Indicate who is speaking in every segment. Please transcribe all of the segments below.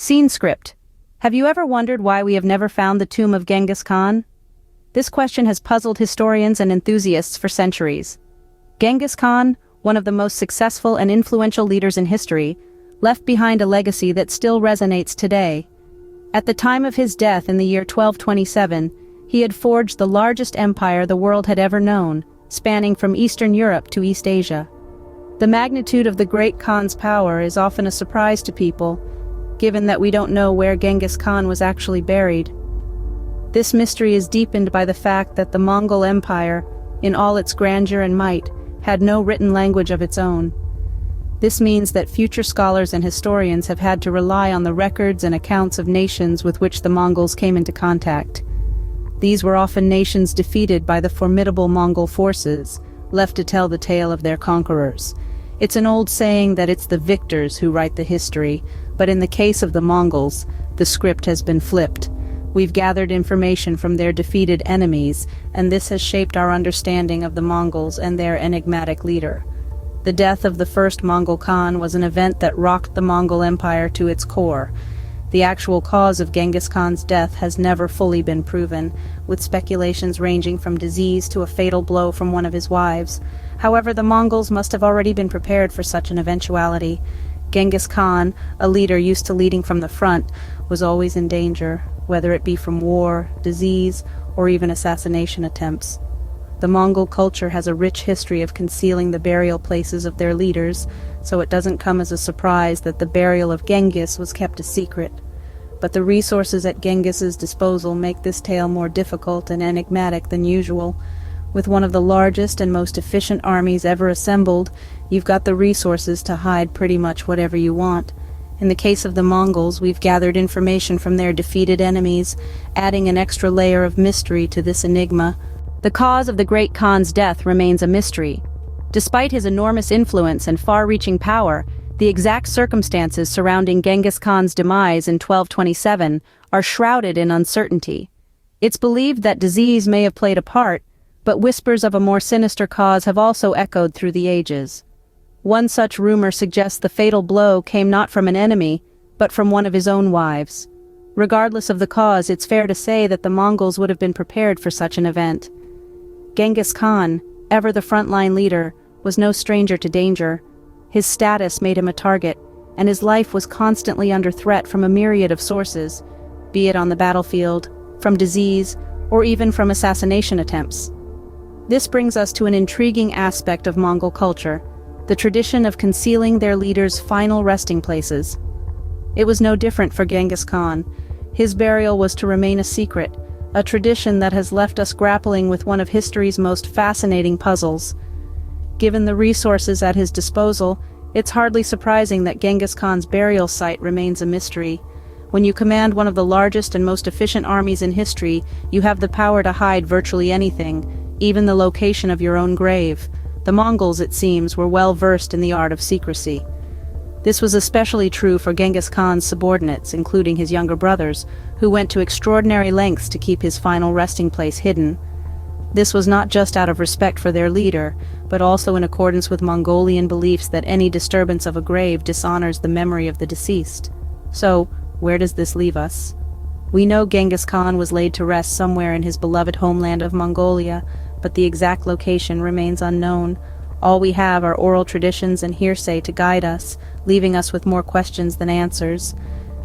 Speaker 1: Scene script. Have you ever wondered why we have never found the tomb of Genghis Khan? This question has puzzled historians and enthusiasts for centuries. Genghis Khan, one of the most successful and influential leaders in history, left behind a legacy that still resonates today. At the time of his death in the year 1227, he had forged the largest empire the world had ever known, spanning from Eastern Europe to East Asia. The magnitude of the great Khan's power is often a surprise to people, given that we don't know where Genghis Khan was actually buried. This mystery is deepened by the fact that the Mongol Empire, in all its grandeur and might, had no written language of its own. This means that future scholars and historians have had to rely on the records and accounts of nations with which the Mongols came into contact. These were often nations defeated by the formidable Mongol forces, left to tell the tale of their conquerors. It's an old saying that it's the victors who write the history, but in the case of the Mongols, the script has been flipped. We've gathered information from their defeated enemies, and this has shaped our understanding of the Mongols and their enigmatic leader. The death of the first Mongol Khan was an event that rocked the Mongol Empire to its core. The actual cause of Genghis Khan's death has never fully been proven, with speculations ranging from disease to a fatal blow from one of his wives. However, the Mongols must have already been prepared for such an eventuality. Genghis Khan, a leader used to leading from the front, was always in danger, whether it be from war, disease, or even assassination attempts. The Mongol culture has a rich history of concealing the burial places of their leaders, so it doesn't come as a surprise that the burial of Ghengis was kept a secret. But the resources at Genghis's disposal make this tale more difficult and enigmatic than usual. With one of the largest and most efficient armies ever assembled, you've got the resources to hide pretty much whatever you want. In the case of the Mongols, we've gathered information from their defeated enemies, adding an extra layer of mystery to this enigma. The cause of the great Khan's death remains a mystery. Despite his enormous influence and far-reaching power, the exact circumstances surrounding Genghis Khan's demise in 1227 are shrouded in uncertainty. It's believed that disease may have played a part, but whispers of a more sinister cause have also echoed through the ages. One such rumor suggests the fatal blow came not from an enemy, but from one of his own wives. Regardless of the cause, it's fair to say that the Mongols would have been prepared for such an event. Genghis Khan, ever the frontline leader, was no stranger to danger. His status made him a target, and his life was constantly under threat from a myriad of sources, be it on the battlefield, from disease, or even from assassination attempts. This brings us to an intriguing aspect of Mongol culture, the tradition of concealing their leaders' final resting places. It was no different for Genghis Khan. His burial was to remain a secret, a tradition that has left us grappling with one of history's most fascinating puzzles. Given the resources at his disposal, it's hardly surprising that Genghis Khan's burial site remains a mystery. When you command one of the largest and most efficient armies in history, you have the power to hide virtually anything, even the location of your own grave. The Mongols, it seems, were well versed in the art of secrecy. This was especially true for Genghis Khan's subordinates, including his younger brothers, who went to extraordinary lengths to keep his final resting place hidden. This was not just out of respect for their leader, but also in accordance with Mongolian beliefs that any disturbance of a grave dishonors the memory of the deceased. So, where does this leave us? We know Genghis Khan was laid to rest somewhere in his beloved homeland of Mongolia, but the exact location remains unknown. All we have are oral traditions and hearsay to guide us, leaving us with more questions than answers.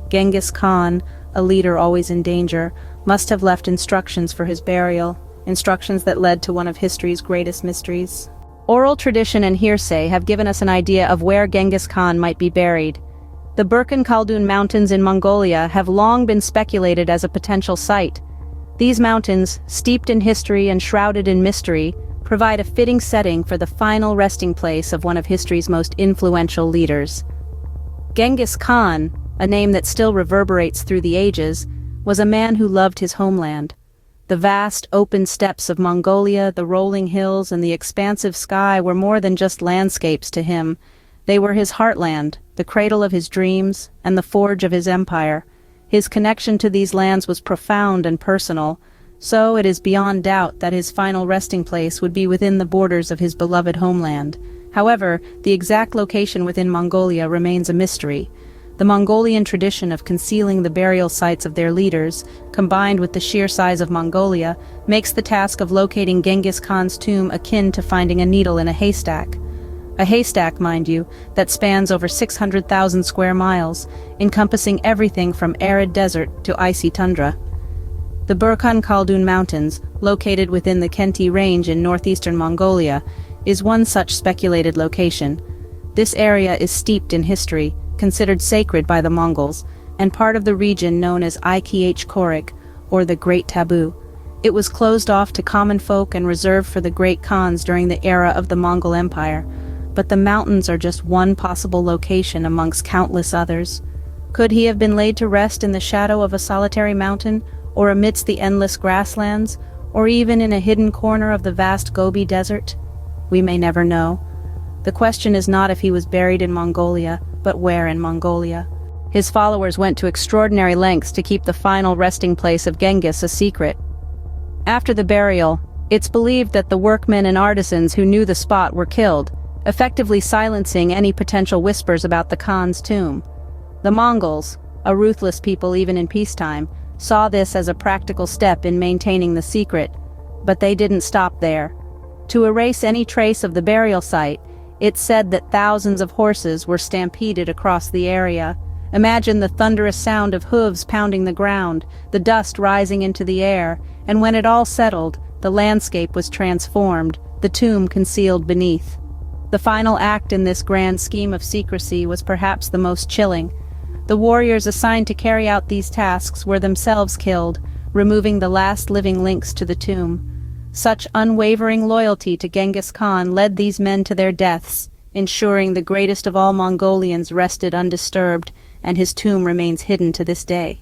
Speaker 1: Genghis Khan, a leader always in danger, must have left instructions for his burial, instructions that led to one of history's greatest mysteries. Oral tradition and hearsay have given us an idea of where Genghis Khan might be buried. The Burkhan Khaldun Mountains in Mongolia have long been speculated as a potential site. These mountains, steeped in history and shrouded in mystery, provide a fitting setting for the final resting place of one of history's most influential leaders. Genghis Khan, a name that still reverberates through the ages, was a man who loved his homeland. The vast, open steppes of Mongolia, the rolling hills, and the expansive sky were more than just landscapes to him. They were his heartland, the cradle of his dreams, and the forge of his empire. His connection to these lands was profound and personal, so it is beyond doubt that his final resting place would be within the borders of his beloved homeland. However, the exact location within Mongolia remains a mystery. The Mongolian tradition of concealing the burial sites of their leaders, combined with the sheer size of Mongolia, makes the task of locating Genghis Khan's tomb akin to finding a needle in a haystack. A haystack, mind you, that spans over 600,000 square miles, encompassing everything from arid desert to icy tundra. The Burkhan Khaldun Mountains, located within the Khenti Range in northeastern Mongolia, is one such speculated location. This area is steeped in history, considered sacred by the Mongols, and part of the region known as Ikh Korik, or the Great Taboo. It was closed off to common folk and reserved for the great Khans during the era of the Mongol Empire. But the mountains are just one possible location amongst countless others. Could he have been laid to rest in the shadow of a solitary mountain, or amidst the endless grasslands, or even in a hidden corner of the vast Gobi Desert? We may never know. The question is not if he was buried in Mongolia, but where in Mongolia. His followers went to extraordinary lengths to keep the final resting place of Ghengis a secret. After the burial, it's believed that the workmen and artisans who knew the spot were killed, effectively silencing any potential whispers about the Khan's tomb. The Mongols, a ruthless people even in peacetime, saw this as a practical step in maintaining the secret, but they didn't stop there. To erase any trace of the burial site, it's said that thousands of horses were stampeded across the area. Imagine the thunderous sound of hooves pounding the ground, the dust rising into the air, and when it all settled, the landscape was transformed, the tomb concealed beneath. The final act in this grand scheme of secrecy was perhaps the most chilling. The warriors assigned to carry out these tasks were themselves killed, removing the last living links to the tomb. Such unwavering loyalty to Genghis Khan led these men to their deaths, ensuring the greatest of all Mongolians rested undisturbed, and his tomb remains hidden to this day.